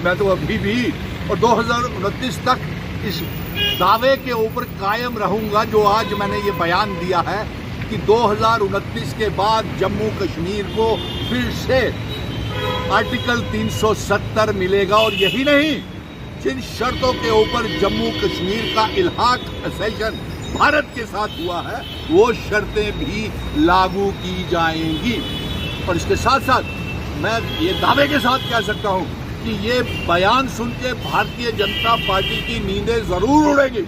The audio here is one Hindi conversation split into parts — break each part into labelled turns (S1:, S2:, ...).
S1: मैं तो अभी भी और 2029 तक इस दावे के ऊपर कायम रहूंगा जो आज मैंने ये बयान दिया है कि 2029 के बाद जम्मू कश्मीर को फिर से आर्टिकल 370 मिलेगा। और यही नहीं, जिन शर्तों के ऊपर जम्मू कश्मीर का इल्हाक सेशन भारत के साथ हुआ है वो शर्तें भी लागू की जाएंगी। और इसके साथ साथ मैं ये दावे के साथ कह सकता हूं कि ये बयान सुन के भारतीय जनता पार्टी की नींदें जरूर उड़ेगी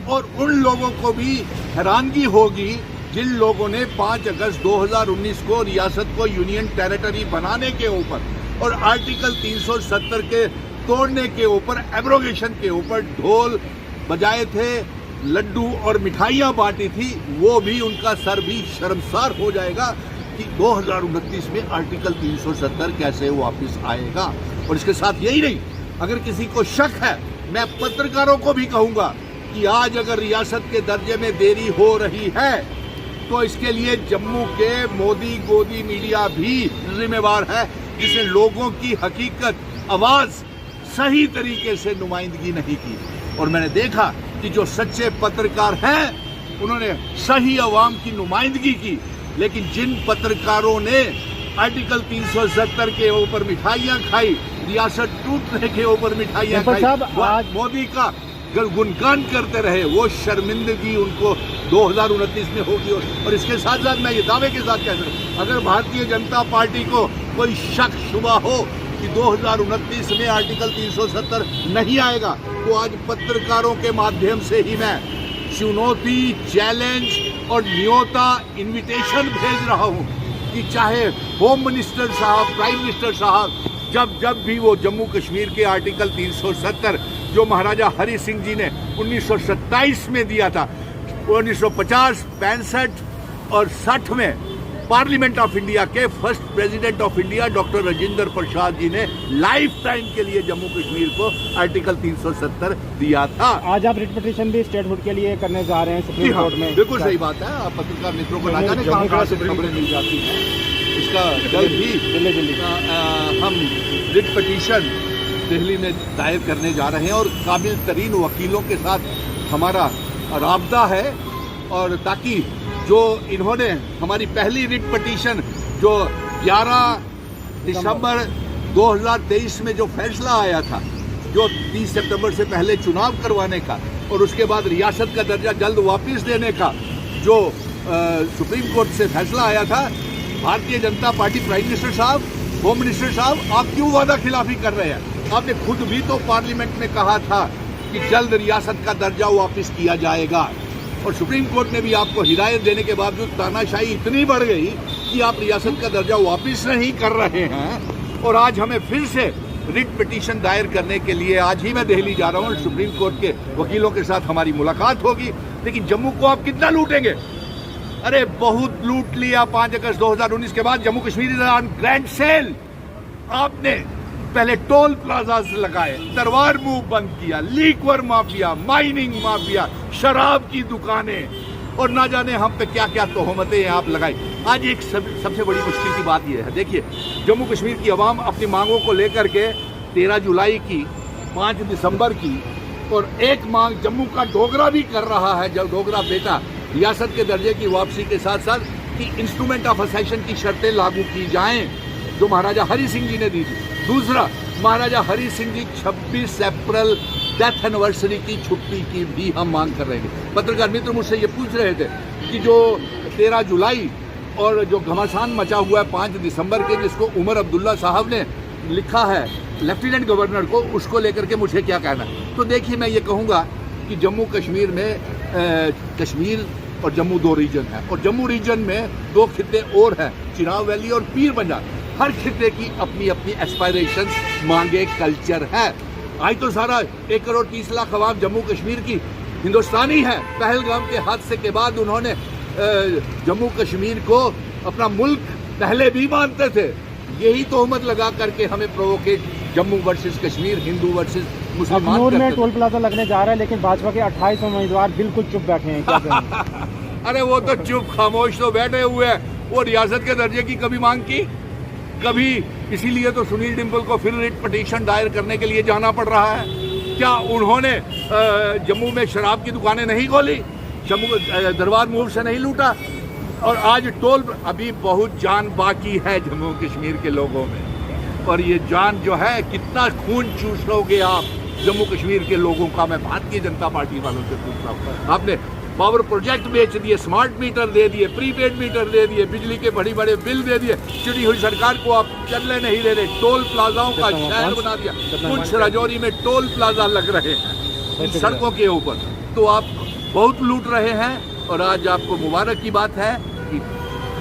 S1: और उन लोगों को भी हैरानगी होगी जिन लोगों ने 5 अगस्त 2019 को रियासत को यूनियन टेरिटरी बनाने के ऊपर और आर्टिकल 370 के तोड़ने के ऊपर, एब्रोगेशन के ऊपर ढोल बजाए थे, लड्डू और मिठाइयां बांटी थी, वो भी उनका सर भी शर्मसार हो जाएगा कि 2029 में आर्टिकल 370 कैसे वापस आएगा। और इसके साथ यही नहीं, अगर किसी को शक है, मैं पत्रकारों को भी कहूंगा कि आज अगर रियासत के दर्जे में देरी हो रही है तो इसके लिए जम्मू के मोदी गोदी मीडिया भी जिम्मेवार है, जिसने लोगों की हकीकत, आवाज सही तरीके से नुमाइंदगी नहीं की। और मैंने देखा कि जो सच्चे पत्रकार हैं उन्होंने सही अवाम की नुमाइंदगी की, लेकिन जिन पत्रकारों ने आर्टिकल 370 के ऊपर मिठाइयां खाई, रियासत टूटने के ऊपर मिठाइयां खाई, मोदी का गुणगान करते रहे, वो शर्मिंदगी उनको 2029 में होगी। और इसके साथ साथ मैं ये दावे के साथ कह सकता हूं, अगर भारतीय जनता पार्टी को कोई शक शुबा हो कि 2029 में आर्टिकल 370 नहीं आएगा तो आज पत्रकारों के माध्यम से ही मैं चुनौती, चैलेंज और न्योता, इन्विटेशन भेज रहा हूं कि चाहे होम मिनिस्टर साहब, प्राइम मिनिस्टर साहब जब भी वो जम्मू कश्मीर के आर्टिकल 370 जो महाराजा हरि सिंह जी ने 1927 में दिया था, 1950, 65 और 60 में पार्लियामेंट ऑफ इंडिया के first president of India doctor Rajendra Prasad ji ने लाइफ टाइम के लिए जम्मू कश्मीर को आर्टिकल 370 दिया था।
S2: आज आप रिट पिटीशन भी स्टेटहुड के लिए करने जा रहे हैं सुप्रीम कोर्ट में।
S1: बिल्कुल सही बात है। आप पत्रकार मित्रों को ना जाने कहां से खबरें मिल जाती हैं। इसका जल्द ही हम रिट पिटीशन दिल्ली में दायर करने जा रहे हैं और काबिल तरीन वकीलों के साथ हमारा राब्ता है, और ताकि जो इन्होंने हमारी पहली रिट पिटीशन जो 11 दिसंबर 2023 में जो फैसला आया था, जो 30 सितंबर से पहले चुनाव करवाने का और उसके बाद रियासत का दर्जा जल्द वापस देने का जो सुप्रीम कोर्ट से फैसला आया था, Bharatiya Janata party, prime minister साहब, होम मिनिस्टर साहब, आप क्यों वादा खिलाफी कर रहे हैं? आपने खुद भी तो पार्लियामेंट में कहा था कि जल्द रियासत का दर्जा वापस किया जाएगा, और सुप्रीम कोर्ट ने भी आपको हिदायत देने के बावजूद तानाशाही इतनी बढ़ गई कि आप रियासत का दर्जा वापस नहीं कर रहे हैं। और आज हमें फिर से रिट पिटीशन दायर करने के लिए आज ही मैं दिल्ली जा रहा हूँ। सुप्रीम कोर्ट के वकीलों के साथ हमारी मुलाकात होगी। लेकिन जम्मू को आप कितना लूटेंगे? अरे बहुत लूट लिया। 5 अगस्त 2019 के बाद Jammu Kashmir on grand sale. आपने पहले टोल प्लाजा लगाए, दरबार मुंह बंद किया, लीकवर माफिया, माइनिंग माफिया, शराब की दुकानें, और ना जाने हम पे क्या क्या तोहमतें आप लगाई। आज एक सबसे बड़ी मुश्किल की बात यह है, देखिए जम्मू कश्मीर की आवाम अपनी मांगों को लेकर के 13 जुलाई की, 5 दिसंबर की और एक मांग जम्मू का डोगरा भी कर रहा है। जब डोगरा बेटा रियासत के दर्जे की वापसी के साथ साथ कि इंस्ट्रूमेंट ऑफ असेशन की शर्तें लागू की जाएं जो महाराजा हरि सिंह जी ने दी थी। दूसरा, महाराजा हरि सिंह जी 26 अप्रैल डेथ एनिवर्सरी की छुट्टी की भी हम मांग कर रहे हैं। पत्रकार मित्र मुझसे ये पूछ रहे थे कि जो 13 जुलाई और जो घमासान मचा हुआ है 5 दिसंबर के, जिसको उमर अब्दुल्ला साहब ने लिखा है लेफ्टिनेंट गवर्नर को, उसको लेकर के मुझे क्या कहना है? तो देखिए, मैं ये कहूँगा कि जम्मू कश्मीर में कश्मीर और जम्मू 2 रीजन है, और जम्मू रीजन में 2 खिते और हैं, चिनाब वैली और पीर पंजाल। हर खिते की अपनी अपनी एस्पायरेशन, मांगे, कल्चर है। आज तो सारा 1 करोड़ 30 लाख अवाम जम्मू कश्मीर की हिंदुस्तानी है। पहलगाम के हादसे के बाद उन्होंने जम्मू कश्मीर को अपना मुल्क पहले भी मानते थे। यही तोहमत लगा करके हमें प्रोवोकेट जम्मू वर्सेस कश्मीर, हिंदू वर्सेस मुसलमान
S2: अखनूर में टोल प्लाजा लगने जा रहा है, लेकिन भाजपा के 28 उम्मीदवार बिल्कुल चुप बैठे हैं। क्या
S1: अरे वो तो चुप खामोश तो बैठे हुए हैं। वो रियासत के दर्जे की कभी मांग की, कभी इसीलिए तो सुनील डिम्पल को फिर रिट पिटीशन दायर करने के लिए जाना पड़ रहा है। क्या उन्होंने जम्मू में शराब की दुकानें नहीं खोली, जम्मू दरबार मूव से नहीं लूटा? और आज टोल अभी बहुत जान बाकी है जम्मू कश्मीर के लोगों में, और ये जान जो है कितना खून चूस लोगे आप जम्मू कश्मीर के लोगों का। मैं भारतीय जनता पार्टी वालों से पूछ रहा हूँ, आपने पावर प्रोजेक्ट बेच दिए, स्मार्ट मीटर दे दिए, प्रीपेड मीटर दे दिए, बिजली के बड़े बड़े बिल दे दिए, चिड़ी हुई सरकार को आप चलने नहीं दे रहे, टोल प्लाजाओं का शहर बना दिया, कुछ राजौरी में टोल प्लाजा लग रहे हैं सड़कों के ऊपर, तो आप बहुत लूट रहे हैं। और आज आपको मुबारक की बात है कि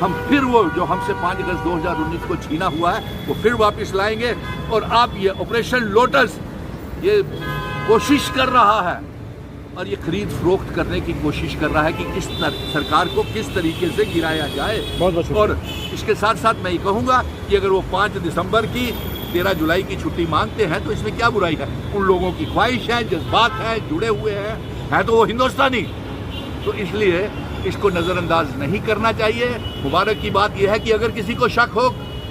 S1: हम फिर वो जो हमसे 5 अगस्त 2019 को छीना हुआ है वो फिर वापस लाएंगे। और आप ये ऑपरेशन लोटस ये कोशिश कर रहा है और ये खरीद फरोख्त करने की कोशिश कर रहा है कि किस सरकार को किस तरीके से गिराया जाए। और इसके साथ साथ मैं ये कहूँगा कि अगर वो 5 दिसंबर की 13 जुलाई की छुट्टी मांगते हैं तो इसमें क्या बुराई है? उन लोगों की ख्वाहिश है, जज्बात है, जुड़े हुए हैं तो वो हिंदुस्तानी, तो इसलिए इसको नज़रअंदाज नहीं करना चाहिए। मुबारक की बात यह है कि अगर किसी को शक हो,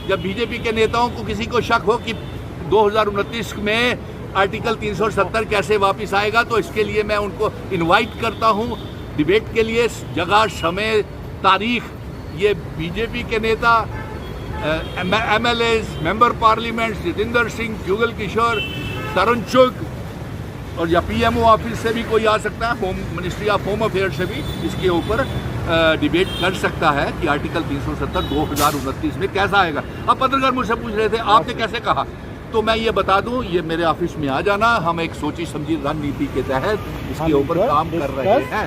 S1: जब बीजेपी के नेताओं को किसी को शक हो कि 2029 में आर्टिकल 370 कैसे वापस आएगा, तो इसके लिए मैं उनको इनवाइट करता हूं डिबेट के लिए, जगह, समय, तारीख। ये बीजेपी के नेता, MLAs, member parliament Jitendra Singh, Jugal Kishore, Tarun Chugh, और या PMO ऑफिस से भी कोई आ सकता है, home ministry of home affair से भी इसके ऊपर डिबेट कर सकता है कि आर्टिकल 370 2029 में कैसा आएगा। अब पत्रकार मुझसे पूछ रहे थे आपने कैसे कहा, तो मैं ये बता दूं, ये मेरे ऑफिस में आ जाना, हम एक सोची समझी रणनीति के तहत इसके ऊपर काम कर रहे हैं।